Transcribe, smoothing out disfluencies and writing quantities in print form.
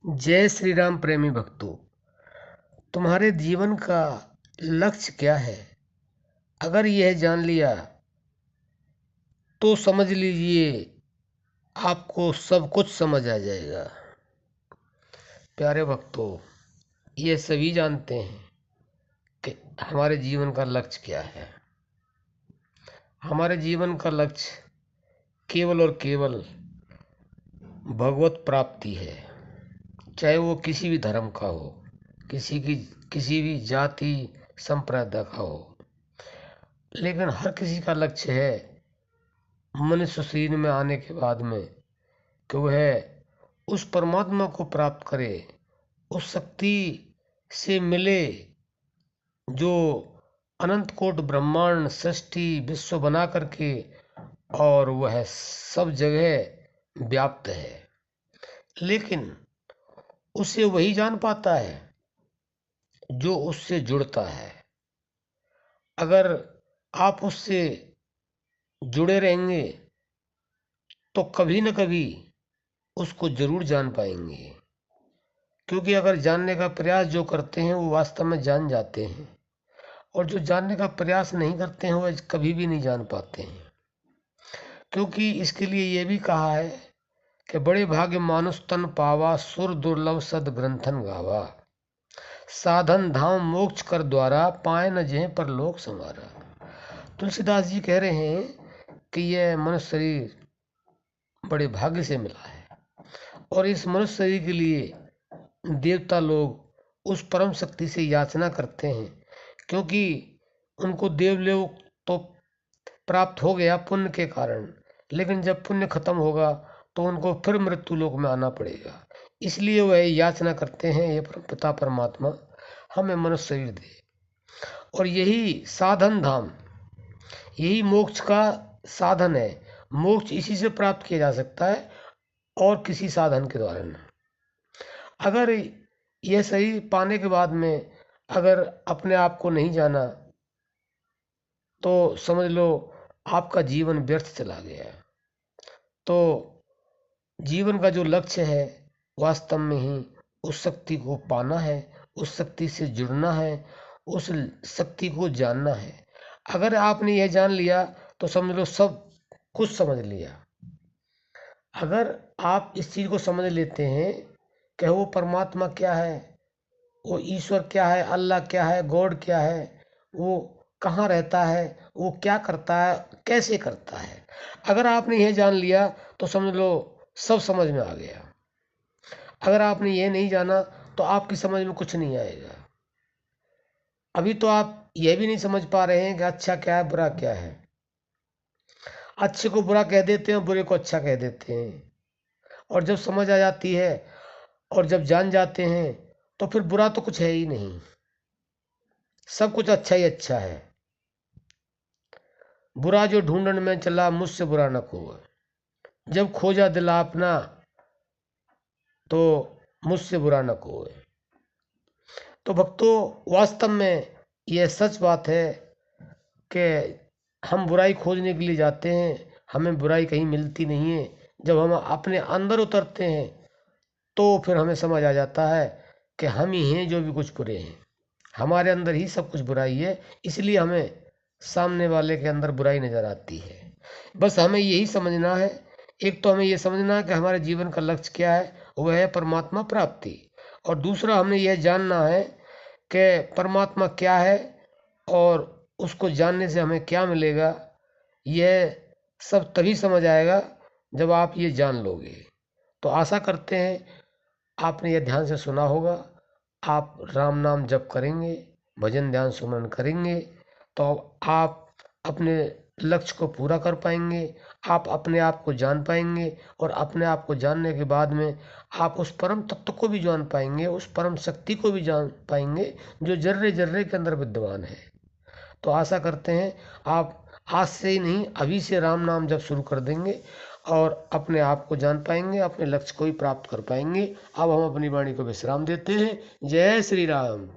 जय श्री राम प्रेमी भक्तों। तुम्हारे जीवन का लक्ष्य क्या है? अगर यह जान लिया तो समझ लीजिए आपको सब कुछ समझ आ जाएगा। प्यारे भक्तों, ये सभी जानते हैं कि हमारे जीवन का लक्ष्य क्या है। हमारे जीवन का लक्ष्य केवल और केवल भगवत प्राप्ति है। चाहे वो किसी भी धर्म का हो, किसी भी जाति संप्रदाय का हो, लेकिन हर किसी का लक्ष्य है मनुष्य शरीर में आने के बाद में कि वह उस परमात्मा को प्राप्त करे, उस शक्ति से मिले जो अनंत कोट ब्रह्मांड सृष्टि विश्व बना करके और वह सब जगह व्याप्त है। लेकिन उसे वही जान पाता है जो उससे जुड़ता है। अगर आप उससे जुड़े रहेंगे तो कभी न कभी उसको जरूर जान पाएंगे, क्योंकि अगर जानने का प्रयास जो करते हैं वो वास्तव में जान जाते हैं, और जो जानने का प्रयास नहीं करते हैं वह कभी भी नहीं जान पाते हैं। क्योंकि इसके लिए ये भी कहा है कि बड़े भाग्य मानुष तन पावा, सुर दुर्लभ सद ग्रंथन गावा, साधन धाम मोक्ष कर द्वारा, पाए न जेह पर लोक संवारा। तुलसीदास जी कह रहे हैं कि यह मनुष्य शरीर बड़े भाग्य से मिला है, और इस मनुष्य शरीर के लिए देवता लोग उस परम शक्ति से याचना करते हैं, क्योंकि उनको देवलोक तो प्राप्त हो गया पुण्य के कारण, लेकिन जब पुण्य खत्म होगा तो उनको फिर मृत्यु लोक में आना पड़ेगा। इसलिए वह याचना करते हैं, ये पिता परमात्मा हमें मनुष्य शरीर दे। और यही साधन धाम, यही मोक्ष का साधन है। मोक्ष इसी से प्राप्त किया जा सकता है और किसी साधन के द्वारा नहीं। अगर यह शरीर पाने के बाद में अगर अपने आप को नहीं जाना तो समझ लो आपका जीवन व्यर्थ चला गया। तो जीवन का जो लक्ष्य है वास्तव में ही उस शक्ति को पाना है, उस शक्ति से जुड़ना है, उस शक्ति को जानना है। अगर आपने यह जान लिया तो समझ लो सब कुछ समझ लिया। अगर आप इस चीज को समझ लेते हैं कि वो परमात्मा क्या है, वो ईश्वर क्या है, अल्लाह क्या है, गॉड क्या है, वो कहाँ रहता है, वो क्या करता है, कैसे करता है, अगर आपने यह जान लिया तो समझ लो सब समझ में आ गया। अगर आपने ये नहीं जाना तो आपकी समझ में कुछ नहीं आएगा। अभी तो आप यह भी नहीं समझ पा रहे हैं कि अच्छा क्या है, बुरा क्या है। अच्छे को बुरा कह देते हैं, बुरे को अच्छा कह देते हैं। और जब समझ आ जाती है और जब जान जाते हैं तो फिर बुरा तो कुछ है ही नहीं, सब कुछ अच्छा ही अच्छा है। बुरा जो ढूंढन में चला, मुझसे बुरा न कोई, जब खोजा दिल अपना तो मुझसे बुरा न कोई। तो भक्तों, वास्तव में यह सच बात है कि हम बुराई खोजने के लिए जाते हैं, हमें बुराई कहीं मिलती नहीं है। जब हम अपने अंदर उतरते हैं तो फिर हमें समझ आ जाता है कि हम ही हैं जो भी कुछ बुरे हैं, हमारे अंदर ही सब कुछ बुराई है, इसलिए हमें सामने वाले के अंदर बुराई नजर आती है। बस हमें यही समझना है। एक तो हमें यह समझना है कि हमारे जीवन का लक्ष्य क्या है, वह है परमात्मा प्राप्ति। और दूसरा हमें यह जानना है कि परमात्मा क्या है और उसको जानने से हमें क्या मिलेगा। यह सब तभी समझ आएगा जब आप ये जान लोगे। तो आशा करते हैं आपने यह ध्यान से सुना होगा। आप राम नाम जप करेंगे, भजन ध्यान सुमरन करेंगे तो आप अपने लक्ष्य को पूरा कर पाएंगे, आप अपने आप को जान पाएंगे, और अपने आप को जानने के बाद में आप उस परम तत्व को भी जान पाएंगे, उस परम शक्ति को भी जान पाएंगे जो जर्रे जर्रे के अंदर विद्यमान है। तो आशा करते हैं आप आज से ही नहीं, अभी से राम नाम जब शुरू कर देंगे और अपने आप को जान पाएंगे, अपने लक्ष्य को भी प्राप्त कर पाएंगे। अब हम अपनी वाणी को विश्राम देते हैं। जय श्री राम।